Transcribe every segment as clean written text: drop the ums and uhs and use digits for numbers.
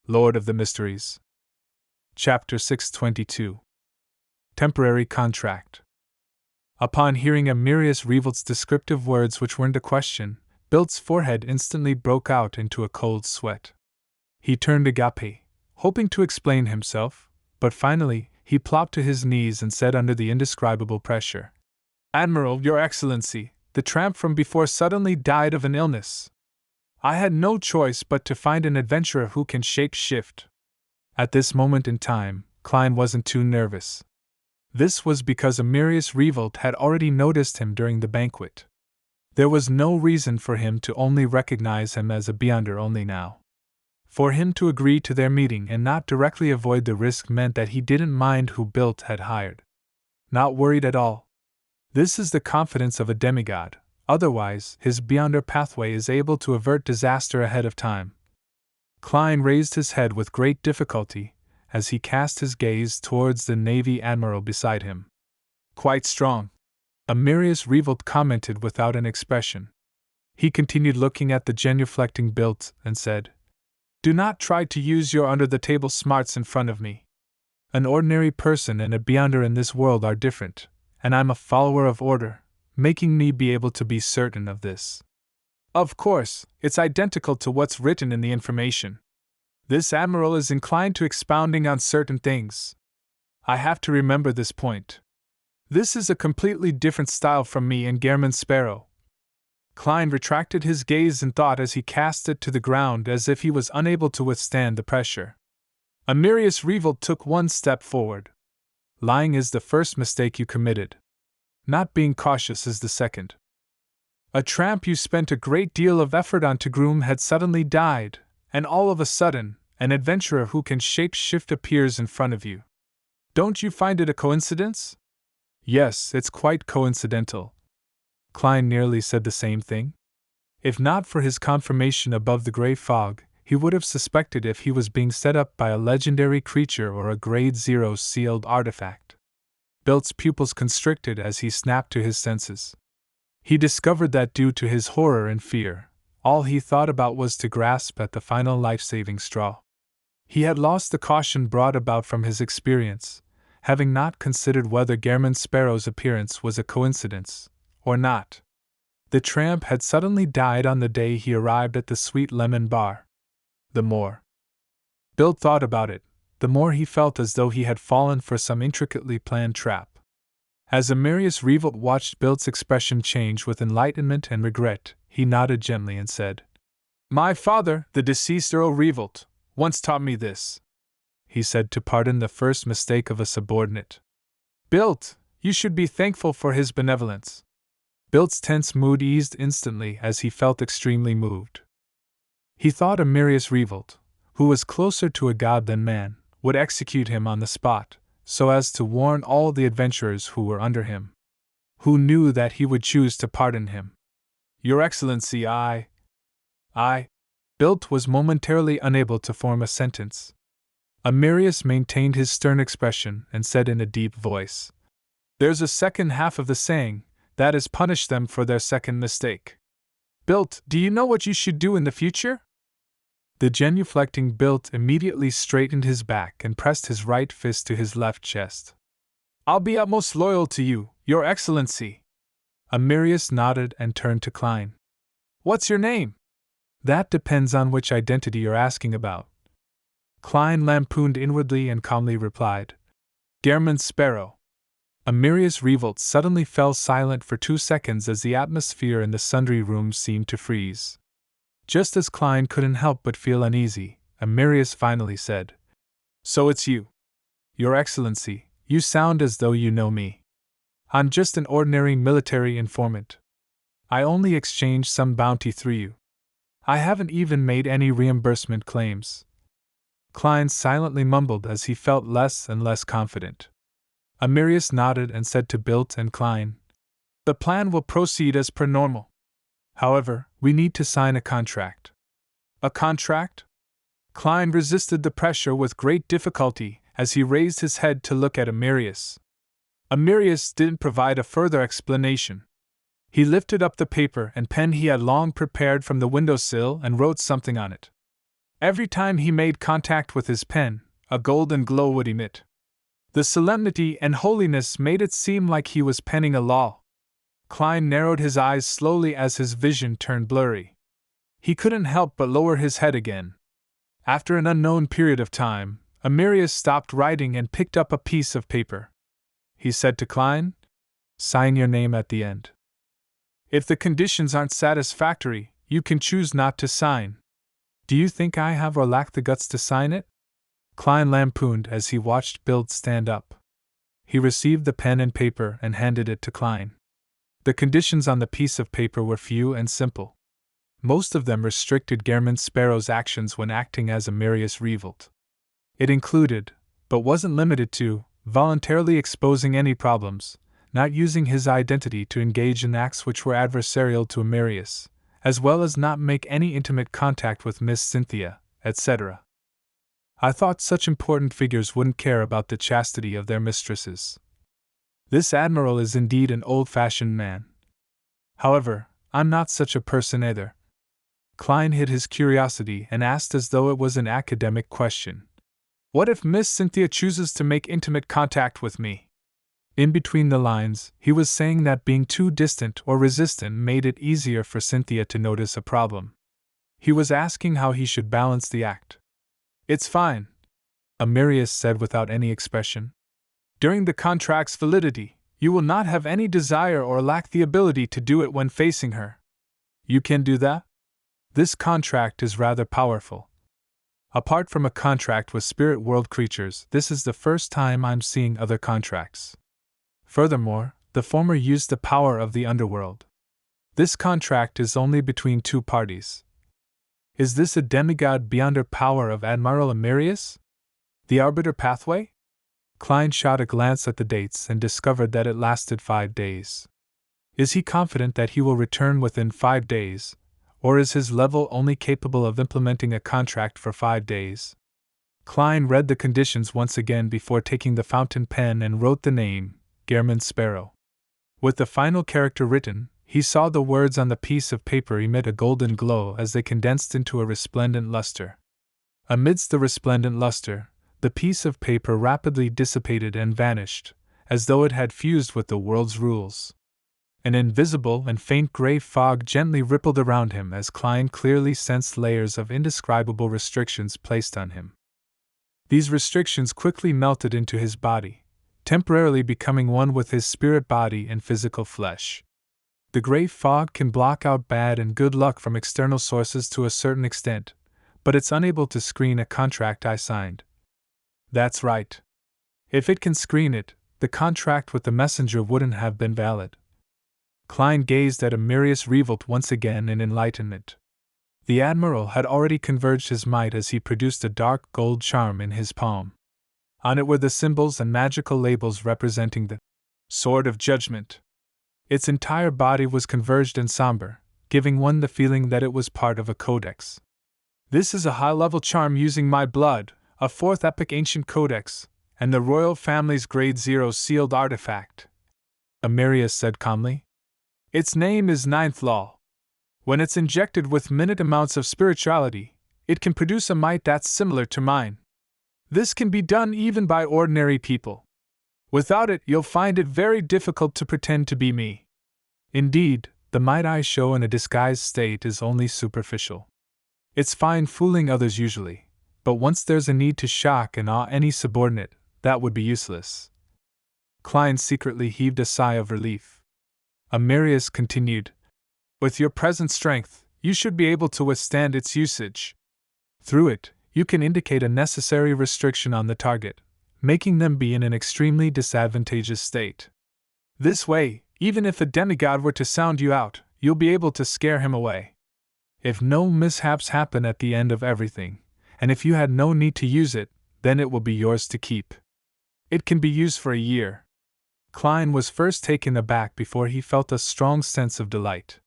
Lord of the Mysteries. Chapter 622. Temporary Contract. Upon hearing Amirius Revolt's descriptive words which weren't a question, Bilt's forehead instantly broke out into a cold sweat. He turned agape, hoping to explain himself, but finally, he plopped to his knees and said under the indescribable pressure, "Admiral, Your Excellency, the tramp from before suddenly died of an illness. I had no choice but to find an adventurer who can shape-shift." At this moment in time, Klein wasn't too nervous. This was because Amirius Revolt had already noticed him during the banquet. There was no reason for him to only recognize him as a Beyonder only now. For him to agree to their meeting and not directly avoid the risk meant that he didn't mind who Bilt had hired. Not worried at all. This is the confidence of a demigod, otherwise his Beyonder pathway is able to avert disaster ahead of time. Klein raised his head with great difficulty as he cast his gaze towards the Navy Admiral beside him. "Quite strong," Amirius Revolt commented without an expression. He continued looking at the genuflecting Bilt and said, "Do not try to use your under-the-table smarts in front of me. An ordinary person and a Beyonder in this world are different, and I'm a follower of order, making me be able to be certain of this. Of course, it's identical to what's written in the information. This admiral is inclined to expounding on certain things. I have to remember this point. This is a completely different style from me and Gehrman Sparrow." Klein retracted his gaze in thought as he cast it to the ground as if he was unable to withstand the pressure. Amirius Revolt took one step forward. "Lying is the first mistake you committed. Not being cautious is the second. A tramp you spent a great deal of effort on to groom had suddenly died, and all of a sudden, an adventurer who can shape-shift appears in front of you. Don't you find it a coincidence?" "Yes, it's quite coincidental." Klein nearly said the same thing. If not for his confirmation above the gray fog, he would have suspected if he was being set up by a legendary creature or a Grade 0 sealed artifact. Bilt's pupils constricted as he snapped to his senses. He discovered that due to his horror and fear, all he thought about was to grasp at the final life-saving straw. He had lost the caution brought about from his experience, having not considered whether Gehrman Sparrow's appearance was a coincidence or not. The tramp had suddenly died on the day he arrived at the Sweet Lemon Bar. The more Bilt thought about it, the more he felt as though he had fallen for some intricately planned trap. As Amirius Revolt watched Bilt's expression change with enlightenment and regret, he nodded gently and said, "My father, the deceased Earl Revolt, once taught me this," he said to pardon the first mistake of a subordinate. "Bilt, you should be thankful for his benevolence." Bilt's tense mood eased instantly as he felt extremely moved. He thought Amirius Revolt, who was closer to a god than man, would execute him on the spot, so as to warn all the adventurers who were under him. Who knew that he would choose to pardon him? "Your Excellency, I. Bilt was momentarily unable to form a sentence. Amirius maintained his stern expression and said in a deep voice, "There's a second half of the saying, that is, punish them for their second mistake. Bilt, do you know what you should do in the future?" The genuflecting Bilt immediately straightened his back and pressed his right fist to his left chest. "I'll be utmost loyal to you, Your Excellency." Amirius nodded and turned to Klein. "What's your name?" "That depends on which identity you're asking about." Klein lampooned inwardly and calmly replied, "Gehrman Sparrow." Amirius Revolt suddenly fell silent for 2 seconds as the atmosphere in the sundry rooms seemed to freeze. Just as Klein couldn't help but feel uneasy, Amirius finally said, "So it's you. Your Excellency, you sound as though you know me. I'm just an ordinary military informant. I only exchanged some bounty through you. I haven't even made any reimbursement claims." Klein silently mumbled as he felt less and less confident. Amirius nodded and said to Bilt and Klein, "The plan will proceed as per normal. However, we need to sign a contract." "A contract?" Klein resisted the pressure with great difficulty as he raised his head to look at Amirius. Amirius didn't provide a further explanation. He lifted up the paper and pen he had long prepared from the windowsill and wrote something on it. Every time he made contact with his pen, a golden glow would emit. The solemnity and holiness made it seem like he was penning a law. Klein narrowed his eyes slowly as his vision turned blurry. He couldn't help but lower his head again. After an unknown period of time, Amirius stopped writing and picked up a piece of paper. He said to Klein, "Sign your name at the end. If the conditions aren't satisfactory, you can choose not to sign. Do you think I have or lack the guts to sign it?" Klein lampooned as he watched Bild stand up. He received the pen and paper and handed it to Klein. The conditions on the piece of paper were few and simple. Most of them restricted Gehrman Sparrow's actions when acting as Amirius Revolt. It included, but wasn't limited to, voluntarily exposing any problems, not using his identity to engage in acts which were adversarial to Amirius, as well as not make any intimate contact with Miss Cynthia, etc. I thought such important figures wouldn't care about the chastity of their mistresses. This admiral is indeed an old-fashioned man. However, I'm not such a person either. Klein hid his curiosity and asked as though it was an academic question. What if Miss Cynthia chooses to make intimate contact with me? In between the lines, he was saying that being too distant or resistant made it easier for Cynthia to notice a problem. He was asking how he should balance the act. "It's fine," Amirius said without any expression. "During the contract's validity, you will not have any desire or lack the ability to do it when facing her. You can do that? This contract is rather powerful. Apart from a contract with spirit world creatures, this is the first time I'm seeing other contracts. Furthermore, the former used the power of the underworld. This contract is only between two parties. Is this a demigod beyond her power of Admiral Amirius? The Arbiter Pathway?" Klein shot a glance at the dates and discovered that it lasted 5 days. Is he confident that he will return within 5 days, or is his level only capable of implementing a contract for 5 days? Klein read the conditions once again before taking the fountain pen and wrote the name, Gehrman Sparrow. With the final character written, he saw the words on the piece of paper emit a golden glow as they condensed into a resplendent luster. Amidst the resplendent luster, the piece of paper rapidly dissipated and vanished, as though it had fused with the world's rules. An invisible and faint gray fog gently rippled around him as Klein clearly sensed layers of indescribable restrictions placed on him. These restrictions quickly melted into his body, temporarily becoming one with his spirit body and physical flesh. The gray fog can block out bad and good luck from external sources to a certain extent, but it's unable to screen a contract I signed. That's right. If it can screen it, the contract with the messenger wouldn't have been valid. Klein gazed at Amirius Revolt once again in enlightenment. The Admiral had already converged his might as he produced a dark gold charm in his palm. On it were the symbols and magical labels representing the Sword of Judgment. Its entire body was converged and somber, giving one the feeling that it was part of a codex. "This is a high-level charm using my blood, a 4th epic ancient codex, and the royal family's Grade 0 sealed artifact," Amirius said calmly. "Its name is 9th Law. When it's injected with minute amounts of spirituality, it can produce a might that's similar to mine. This can be done even by ordinary people. Without it, you'll find it very difficult to pretend to be me. Indeed, the might I show in a disguised state is only superficial. It's fine fooling others usually, but once there's a need to shock and awe any subordinate, that would be useless." Klein secretly heaved a sigh of relief. Amirius continued, "With your present strength, you should be able to withstand its usage. Through it, you can indicate a necessary restriction on the target, making them be in an extremely disadvantageous state. This way, even if a demigod were to sound you out, you'll be able to scare him away. If no mishaps happen at the end of everything, and if you had no need to use it, then it will be yours to keep. It can be used for a year." Klein was first taken aback before he felt a strong sense of delight.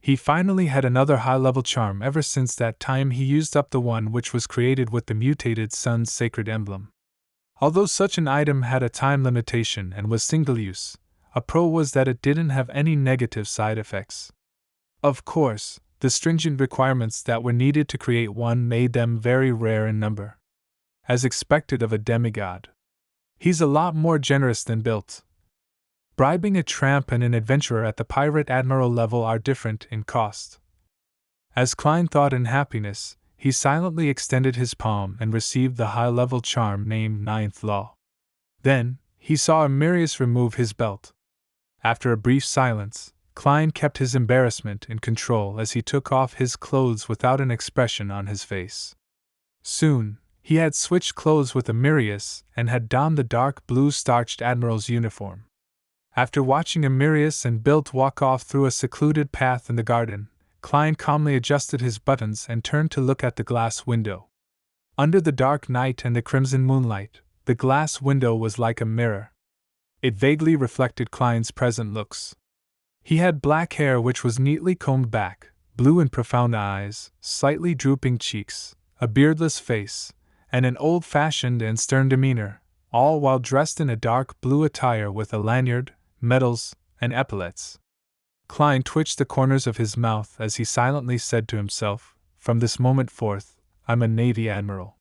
He finally had another high-level charm ever since that time he used up the one which was created with the mutated sun's sacred emblem. Although such an item had a time limitation and was single-use, a pro was that it didn't have any negative side effects. Of course, The stringent requirements that were needed to create one made them very rare in number. As expected of a demigod, he's a lot more generous than built. Bribing a tramp and an adventurer at the pirate admiral level are different in cost. As Klein thought in happiness, he silently extended his palm and received the high-level charm named Ninth Law. Then, he saw Amirius remove his belt. After a brief silence, Klein kept his embarrassment in control as he took off his clothes without an expression on his face. Soon, he had switched clothes with Amirius and had donned the dark blue starched admiral's uniform. After watching Amirius and Bilt walk off through a secluded path in the garden, Klein calmly adjusted his buttons and turned to look at the glass window. Under the dark night and the crimson moonlight, the glass window was like a mirror. It vaguely reflected Klein's present looks. He had black hair which was neatly combed back, blue and profound eyes, slightly drooping cheeks, a beardless face, and an old-fashioned and stern demeanor, all while dressed in a dark blue attire with a lanyard, medals, and epaulets. Klein twitched the corners of his mouth as he silently said to himself, "From this moment forth, I'm a Navy admiral."